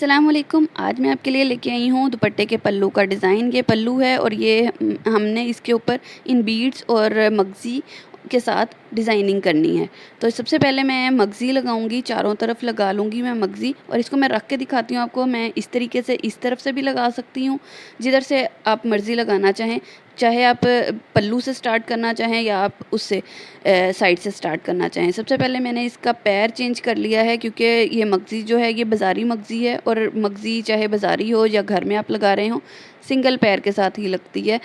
अस्सलाम वालेकुम। आज मैं आपके लिए लेके आई हूँ दुपट्टे के पल्लू का डिज़ाइन। ये पल्लू है और ये हमने इसके ऊपर इन बीड्स और मगज़ी के साथ डिज़ाइनिंग करनी है। तो सबसे पहले मैं मगज़ी लगाऊंगी, चारों तरफ लगा लूँगी मैं मगज़ी, और इसको मैं रख के दिखाती हूँ आपको। मैं इस तरीके से इस तरफ से भी लगा सकती हूँ, जिधर से आप मर्ज़ी लगाना चाहें। चाहे आप पल्लू से स्टार्ट करना चाहें या आप उससे साइड से स्टार्ट करना चाहें। सबसे पहले मैंने इसका पैर चेंज कर लिया है, क्योंकि ये मगज़ी जो है ये बाज़ारी मगज़ी है, और मगज़ी चाहे बाज़ारी हो या घर में आप लगा रहे हो, सिंगल पैर के साथ ही लगती है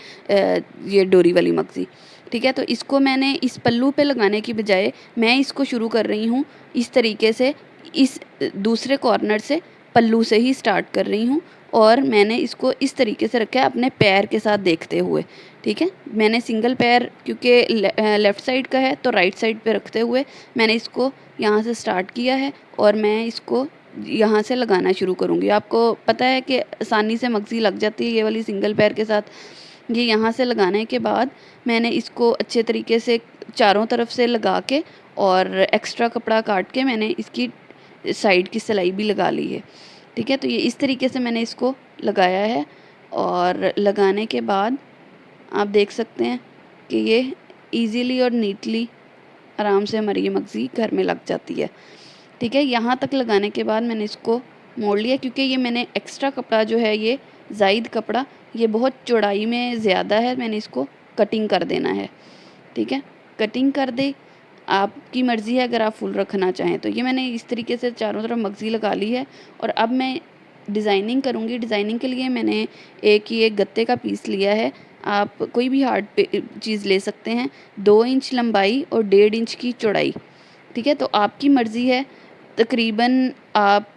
ये डोरी वाली मगज़ी। ठीक है, तो इसको मैंने इस पल्लू पे लगाने की बजाय मैं इसको शुरू कर रही हूँ इस तरीके से, इस दूसरे कॉर्नर से पल्लू से ही स्टार्ट कर रही हूँ, और मैंने इसको इस तरीके से रखा है अपने पैर के साथ देखते हुए। ठीक है, मैंने सिंगल पैर क्योंकि लेफ़्ट साइड का है तो राइट साइड पे रखते हुए मैंने इसको यहाँ से स्टार्ट किया है, और मैं इसको यहाँ से लगाना शुरू करूँगी। आपको पता है कि आसानी से मगज़ी लग जाती है ये वाली सिंगल पैर के साथ। ये यहाँ से लगाने के बाद मैंने इसको अच्छे तरीके से चारों तरफ से लगा के और एक्स्ट्रा कपड़ा काट के मैंने इसकी साइड की सिलाई भी लगा ली है। ठीक है, तो ये इस तरीके से मैंने इसको लगाया है, और लगाने के बाद आप देख सकते हैं कि ये इजीली और नीटली आराम से हमारी ये मगज़ी घर में लग जाती है। ठीक है, यहाँ तक लगाने के बाद मैंने इसको मोड़ लिया, क्योंकि ये मैंने एक्स्ट्रा कपड़ा जो है ये ज़ायद कपड़ा ये बहुत चौड़ाई में ज़्यादा है, मैंने इसको कटिंग कर देना है। ठीक है, कटिंग कर दे, आपकी मर्ज़ी है अगर आप फुल रखना चाहें तो। ये मैंने इस तरीके से चारों तरफ मगज़ी लगा ली है, और अब मैं डिज़ाइनिंग करूँगी। डिज़ाइनिंग के लिए मैंने एक गत्ते का पीस लिया है। आप कोई भी हार्ड चीज़ ले सकते हैं। 2 इंच लंबाई और 1.5 इंच की चौड़ाई। ठीक है, तो आपकी मर्ज़ी है, तकरीबन आप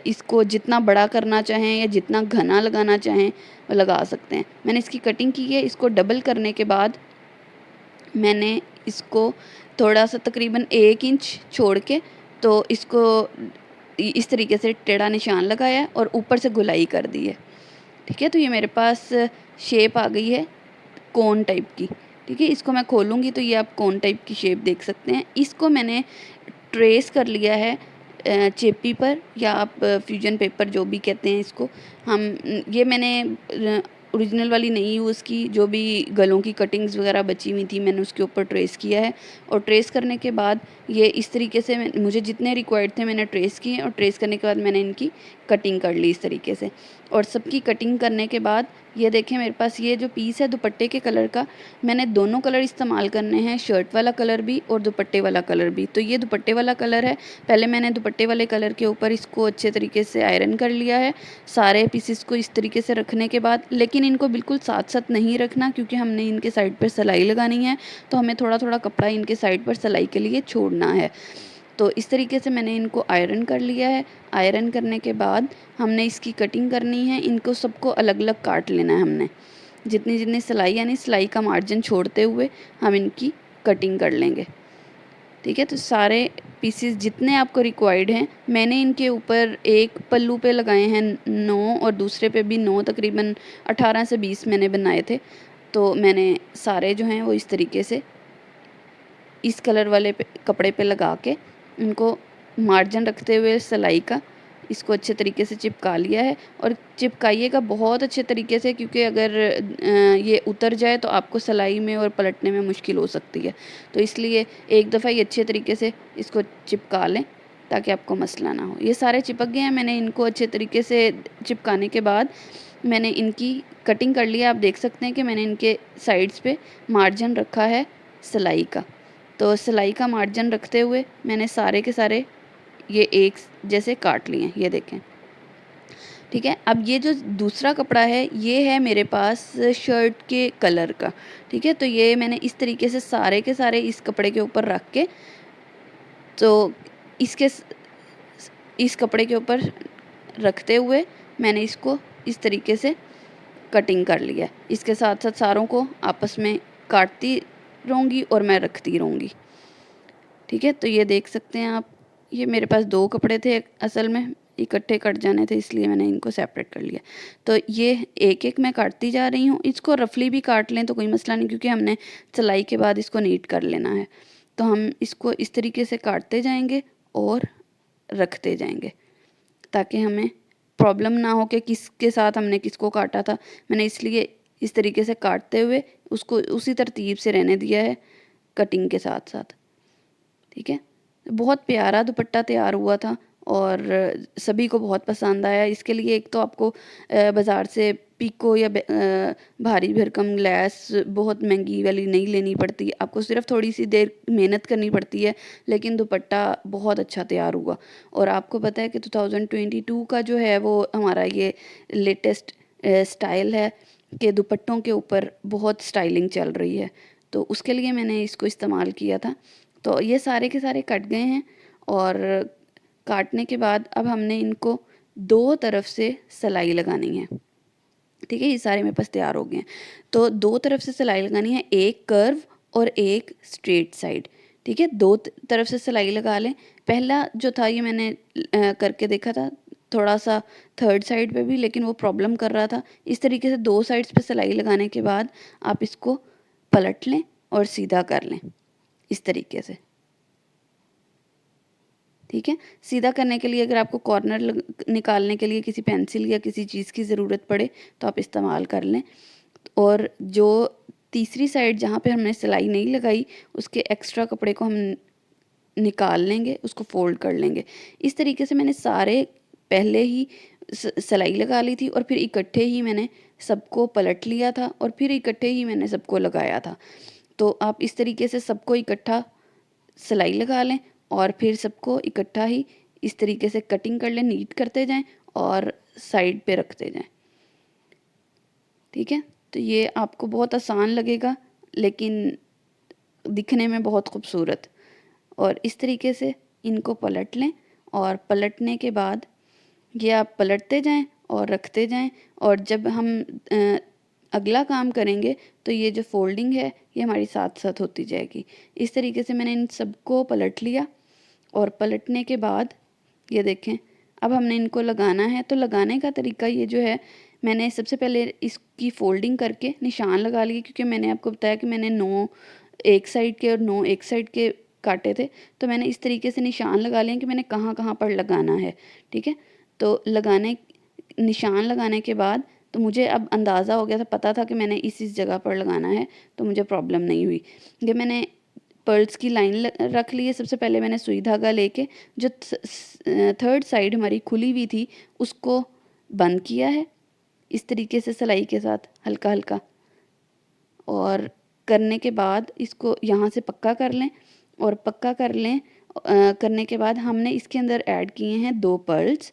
इसको जितना बड़ा करना चाहें या जितना घना लगाना चाहें लगा सकते हैं। मैंने इसकी कटिंग की है। इसको डबल करने के बाद मैंने इसको थोड़ा-सा तकरीबन 1 इंच छोड़ के तो इसको इस तरीके से टेढ़ा निशान लगाया है और ऊपर से गोलाई कर दी है। ठीक है, तो ये मेरे पास शेप आ गई है कोन टाइप की। ठीक है, इसको मैं खोलूँगी तो ये आप कोन टाइप की शेप देख सकते हैं। इसको मैंने ट्रेस कर लिया है चेपी पर, या आप फ्यूजन पेपर जो भी कहते हैं इसको। ये मैंने ओरिजिनल वाली नहीं यूज़ की, जो भी गलों की कटिंग्स वगैरह बची हुई थी मैंने उसके ऊपर ट्रेस किया है, और ट्रेस करने के बाद ये इस तरीके से मुझे जितने रिक्वायर्ड थे मैंने ट्रेस किए, और ट्रेस करने के बाद मैंने इनकी कटिंग कर ली इस तरीके से। और सबकी कटिंग करने के बाद ये देखें मेरे पास ये जो पीस है दुपट्टे के कलर का, मैंने दोनों कलर इस्तेमाल करने हैं, शर्ट वाला कलर भी और दुपट्टे वाला कलर भी। तो ये दुपट्टे वाला कलर है। पहले मैंने दुपट्टे वाले कलर के ऊपर इसको अच्छे तरीके से आयरन कर लिया है सारे पीसेस को इस तरीके से रखने के बाद। लेकिन इनको बिल्कुल साथ साथ नहीं रखना, क्योंकि हमने इनके साइड पर सिलाई लगानी है, तो हमें थोड़ा थोड़ा कपड़ा इनके साइड पर सिलाई के लिए छोड़ना है। तो इस तरीके से मैंने इनको आयरन कर लिया है। आयरन करने के बाद हमने इसकी कटिंग करनी है। इनको सबको अलग अलग काट लेना है हमने, जितनी जितनी सिलाई यानी सिलाई का मार्जिन छोड़ते हुए हम इनकी कटिंग कर लेंगे। ठीक है, तो सारे पीसेस जितने आपको रिक्वायर्ड हैं मैंने इनके ऊपर एक पल्लू पे लगाए हैं 9, और दूसरे पे भी 9, तकरीबन 18 से 20 मैंने बनाए थे। तो मैंने सारे जो हैं वो इस तरीके से इस कलर वाले कपड़े पे लगा के उनको मार्जिन रखते हुए सिलाई का इसको अच्छे तरीके से चिपका लिया है। और चिपकाइएगा बहुत अच्छे तरीके से, क्योंकि अगर ये उतर जाए तो आपको सिलाई में और पलटने में मुश्किल हो सकती है। तो इसलिए एक दफ़ा ये अच्छे तरीके से इसको चिपका लें ताकि आपको मसला ना हो। ये सारे चिपक गए हैं। मैंने इनको अच्छे तरीके से चिपकाने के बाद मैंने इनकी कटिंग कर लिया। आप देख सकते हैं कि मैंने इनके साइड्स पे मार्जिन रखा है सिलाई का। तो सिलाई का मार्जिन रखते हुए मैंने सारे के सारे ये एक जैसे काट लिए, ये देखें। ठीक है, अब ये जो दूसरा कपड़ा है ये है मेरे पास शर्ट के कलर का। ठीक है, तो ये मैंने इस तरीके से सारे के सारे इस कपड़े के ऊपर रख के, तो इसके इस कपड़े के ऊपर रखते हुए मैंने इसको इस तरीके से कटिंग कर लिया। इसके साथ साथ सारों को आपस में काटती रहूँगी और मैं रखती रहूँगी। ठीक है, तो ये देख सकते हैं आप, ये मेरे पास 2 कपड़े थे असल में, इकट्ठे कट जाने थे इसलिए मैंने इनको सेपरेट कर लिया। तो ये एक एक मैं काटती जा रही हूँ। इसको रफली भी काट लें तो कोई मसला नहीं, क्योंकि हमने सिलाई के बाद इसको नीट कर लेना है। तो हम इसको इस तरीके से काटते जाएंगे और रखते जाएंगे ताकि हमें प्रॉब्लम ना हो कि किसके साथ हमने किसको काटा था, मैंने इसलिए इस तरीके से काटते हुए उसको उसी तरतीब से रहने दिया है कटिंग के साथ साथ। ठीक है, बहुत प्यारा दुपट्टा तैयार हुआ था और सभी को बहुत पसंद आया। इसके लिए एक तो आपको बाज़ार से पीको या भारी भरकम लैस बहुत महंगी वाली नहीं लेनी पड़ती, आपको सिर्फ थोड़ी सी देर मेहनत करनी पड़ती है, लेकिन दुपट्टा बहुत अच्छा तैयार हुआ। और आपको पता है कि 2022 का जो है वो हमारा ये लेटेस्ट स्टाइल है कि दुपट्टों के ऊपर बहुत स्टाइलिंग चल रही है, तो उसके लिए मैंने इसको इस्तेमाल किया था। तो ये सारे के सारे कट गए हैं और काटने के बाद अब हमने इनको दो तरफ से सिलाई लगानी है। ठीक है, ये सारे मेरे पास तैयार हो गए हैं। तो दो तरफ से सिलाई लगानी है, एक कर्व और एक स्ट्रेट साइड। ठीक है, दो तरफ से सिलाई लगा लें। पहला जो था ये मैंने करके देखा था थोड़ा सा थर्ड साइड पे भी, लेकिन वो प्रॉब्लम कर रहा था। इस तरीके से दो साइड्स पे सिलाई लगाने के बाद आप इसको पलट लें और सीधा कर लें इस तरीके से। ठीक है, सीधा करने के लिए अगर आपको कॉर्नर निकालने के लिए किसी पेंसिल या किसी चीज़ की ज़रूरत पड़े तो आप इस्तेमाल कर लें। और जो तीसरी साइड जहाँ पे हमने सिलाई नहीं लगाई उसके एक्स्ट्रा कपड़े को हम निकाल लेंगे, उसको फ़ोल्ड कर लेंगे। इस तरीके से मैंने सारे पहले ही सिलाई लगा ली थी और फिर इकट्ठे ही मैंने सबको पलट लिया था और फिर इकट्ठे ही मैंने सबको लगाया था। तो आप इस तरीके से सबको इकट्ठा सिलाई लगा लें और फिर सबको इकट्ठा ही इस तरीके से कटिंग कर लें, नीट करते जाएं और साइड पे रखते जाएं। ठीक है, तो ये आपको बहुत आसान लगेगा लेकिन दिखने में बहुत खूबसूरत। और इस तरीके से इनको पलट लें और पलटने के बाद ये आप पलटते जाएं और रखते जाएं। और जब हम अगला काम करेंगे तो ये जो फोल्डिंग है ये हमारी साथ साथ होती जाएगी। इस तरीके से मैंने इन सबको पलट लिया और पलटने के बाद ये देखें अब हमने इनको लगाना है। तो लगाने का तरीका ये जो है, मैंने सबसे पहले इसकी फोल्डिंग करके निशान लगा लिए, क्योंकि मैंने आपको बताया कि मैंने 9 एक साइड के और 9 एक साइड के काटे थे, तो मैंने इस तरीके से निशान लगा लिए कि मैंने कहाँ कहाँ पर लगाना है। ठीक है, तो निशान लगाने के बाद तो मुझे अब अंदाज़ा हो गया था, पता था कि मैंने इस जगह पर लगाना है, तो मुझे प्रॉब्लम नहीं हुई। ये मैंने पर्ल्स की लाइन रख ली है। सबसे पहले मैंने सुई धागा लेके जो थर्ड साइड हमारी खुली हुई थी उसको बंद किया है इस तरीके से सिलाई के साथ हल्का हल्का, और करने के बाद इसको यहाँ से पक्का कर लें। और पक्का कर लें करने के बाद हमने इसके अंदर ऐड किए हैं 2 पर्ल्स।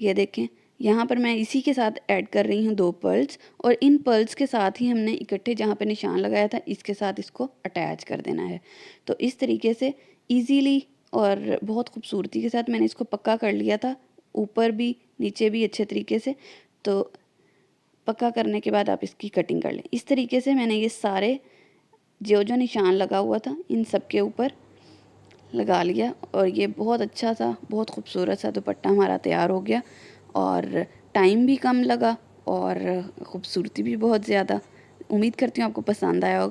ये देखें यहाँ पर मैं इसी के साथ ऐड कर रही हूँ 2 पर्ल्स, और इन पर्ल्स के साथ ही हमने इकट्ठे जहाँ पे निशान लगाया था इसके साथ इसको अटैच कर देना है। तो इस तरीके से इजीली और बहुत खूबसूरती के साथ मैंने इसको पक्का कर लिया था, ऊपर भी नीचे भी अच्छे तरीके से। तो पक्का करने के बाद आप इसकी कटिंग कर लें। इस तरीके से मैंने ये सारे जो जो निशान लगा हुआ था इन सब के ऊपर लगा लिया और ये बहुत अच्छा सा बहुत खूबसूरत सा दुपट्टा हमारा तैयार हो गया। और टाइम भी कम लगा और ख़ूबसूरती भी बहुत ज़्यादा। उम्मीद करती हूँ आपको पसंद आया होगा।